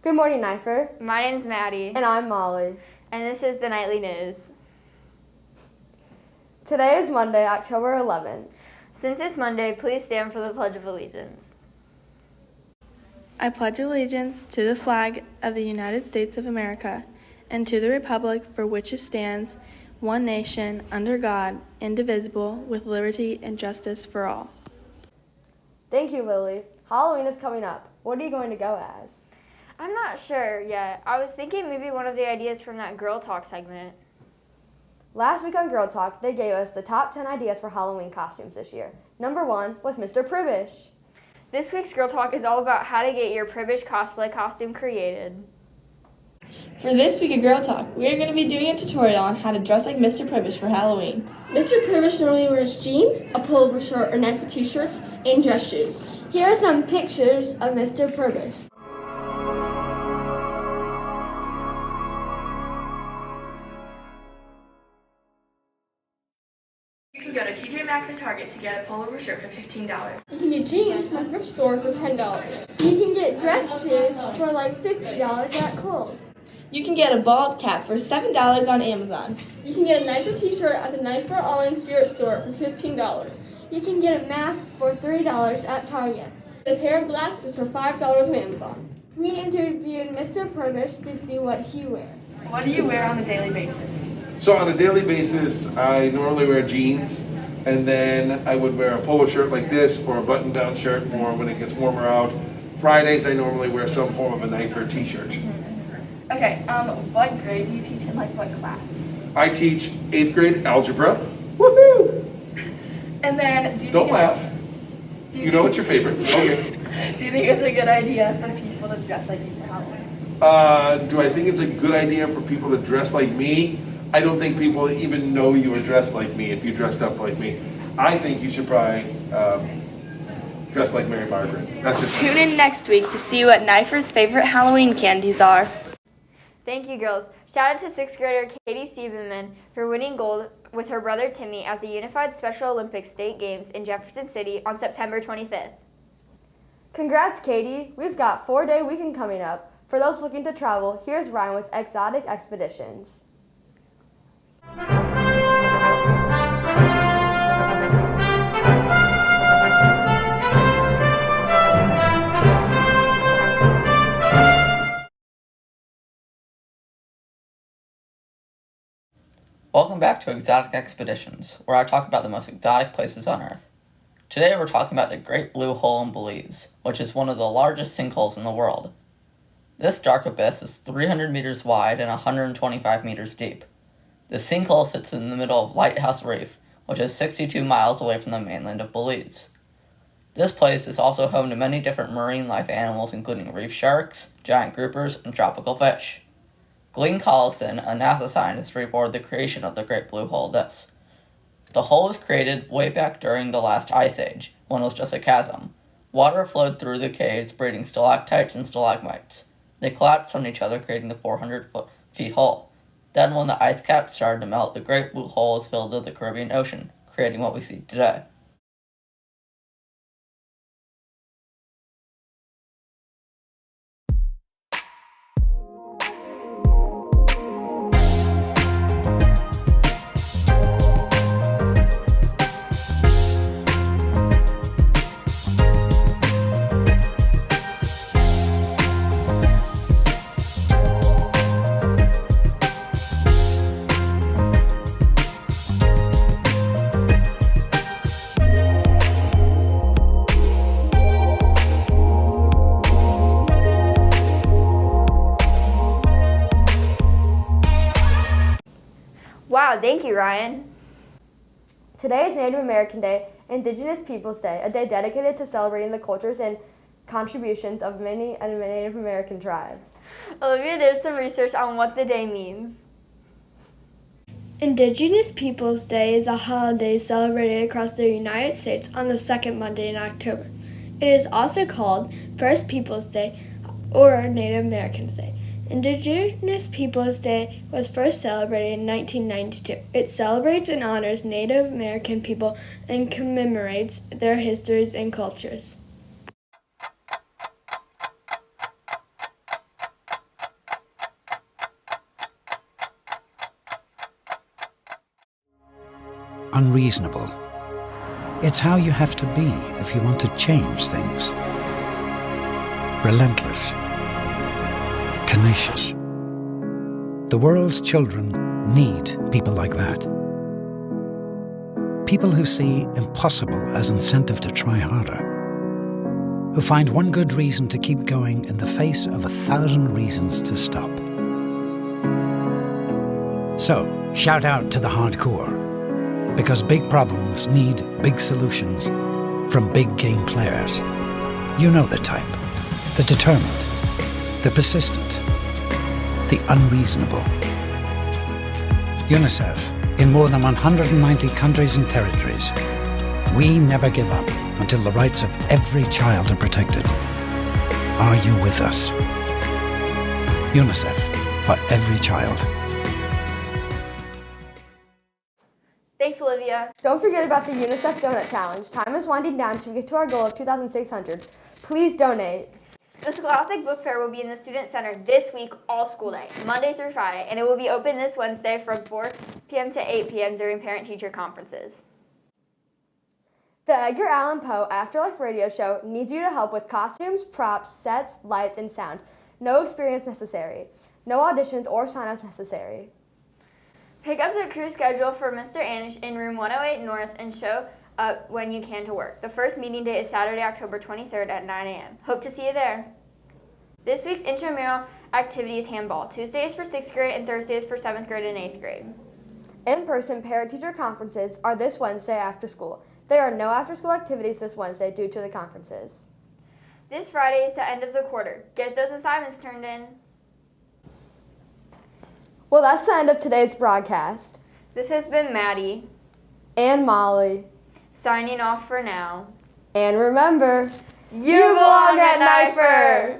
Good morning, Nipher. My name's Maddie. And I'm Molly. And this is the Nightly News. Today is Monday, October 11th. Since it's Monday, please stand for the Pledge of Allegiance. I pledge allegiance to the flag of the United States of America and to the republic for which it stands, one nation, under God, indivisible, with liberty and justice for all. Thank you, Lily. Halloween is coming up. What are you going to go as? I'm not sure yet. I was thinking maybe one of the ideas from that Girl Talk segment. Last week on Girl Talk, they gave us the top 10 ideas for Halloween costumes this year. Number 1 was Mr. Pribish. This week's Girl Talk is all about how to get your Pribish cosplay costume created. For this week of Girl Talk, we are going to be doing a tutorial on how to dress like Mr. Pribish for Halloween. Mr. Pribish normally wears jeans, a pullover shirt or Nipher t-shirts, and dress shoes. Here are some pictures of Mr. Pribish. You can go to TJ Maxx or Target to get a pullover shirt for $15. You can get jeans from a thrift store for $10. You can get dress shoes for like $50 at Kohl's. You can get a bald cap for $7 on Amazon. You can get a Nipher t-shirt at the Nipher All-In Spirit store for $15. You can get a mask for $3 at Target. A pair of glasses for $5 on Amazon. We interviewed Mr. Pribish to see what he wears. What do you wear on a daily basis? So on a daily basis, I normally wear jeans, and then I would wear a polo shirt like this or a button-down shirt more when it gets warmer out. Fridays, I normally wear some form of a Nipher t-shirt. Okay, what grade do you teach in what class? I teach 8th grade algebra. Woohoo! And then, Don't laugh. You know it's your favorite. Okay. Do you think it's a good idea for people to dress like you for Halloween? Do I think it's a good idea for people to dress like me? I don't think people even know you are dressed like me if you dressed up like me. I think you should probably dress like Mary Margaret. That's just Tune in next week to see what Nipher's favorite Halloween candies are. Thank you, girls. Shout out to 6th grader Katie Stiebenman for winning gold with her brother Timmy at the Unified Special Olympics State Games in Jefferson City on September 25th. Congrats, Katie. We've got 4-day weekend coming up. For those looking to travel, here's Ryan with Exotic Expeditions. Welcome back to Exotic Expeditions, where I talk about the most exotic places on Earth. Today we're talking about the Great Blue Hole in Belize, which is one of the largest sinkholes in the world. This dark abyss is 300 meters wide and 125 meters deep. The sinkhole sits in the middle of Lighthouse Reef, which is 62 miles away from the mainland of Belize. This place is also home to many different marine life animals including reef sharks, giant groupers, and tropical fish. Glenn Collison, a NASA scientist, reported the creation of the Great Blue Hole this. The hole was created way back during the last ice age, when it was just a chasm. Water flowed through the caves, breeding stalactites and stalagmites. They collapsed on each other, creating the 400-feet hole. Then, when the ice cap started to melt, the Great Blue Hole was filled with the Caribbean Ocean, creating what we see today. Wow, thank you, Ryan. Today is Native American Day, Indigenous Peoples Day, a day dedicated to celebrating the cultures and contributions of many Native American tribes. Olivia did some research on what the day means. Indigenous Peoples Day is a holiday celebrated across the United States on the second Monday in October. It is also called First Peoples Day or Native Americans Day. Indigenous Peoples Day was first celebrated in 1992. It celebrates and honors Native American people and commemorates their histories and cultures. unreasonable. It's how you have to be if you want to change things. Relentless. Tenacious. The world's children need people like that. People who see impossible as incentive to try harder. Who find one good reason to keep going in the face of 1,000 reasons to stop. So, shout out to the hardcore, because big problems need big solutions from big game players. You know the type. The determined, the persistent, the unreasonable. UNICEF, in more than 190 countries and territories. We never give up until the rights of every child are protected. Are you with us? UNICEF, for every child. Thanks, Olivia. Don't forget about the UNICEF Donut Challenge. Time is winding down so we get to our goal of 2,600. Please donate. The Scholastic Book Fair will be in the Student Center this week all school day, Monday through Friday, and it will be open this Wednesday from 4 p.m. to 8 p.m. during parent-teacher conferences. The Edgar Allan Poe Afterlife radio show needs you to help with costumes, props, sets, lights, and sound. No experience necessary. No auditions or sign-ups necessary. Pick up the crew schedule for Mr. Anish in room 108 North and show up when you can to work. The first meeting date is Saturday, October 23rd at 9 a.m. Hope to see you there. This week's intramural activity is handball. Tuesday is for 6th grade and Thursday is for 7th grade and 8th grade. In-person parent-teacher conferences are this Wednesday after school. There are no after-school activities this Wednesday due to the conferences. This Friday is the end of the quarter. Get those assignments turned in. Well, that's the end of today's broadcast. This has been Maddie and Molly signing off for now. And remember, you belong at Nipher!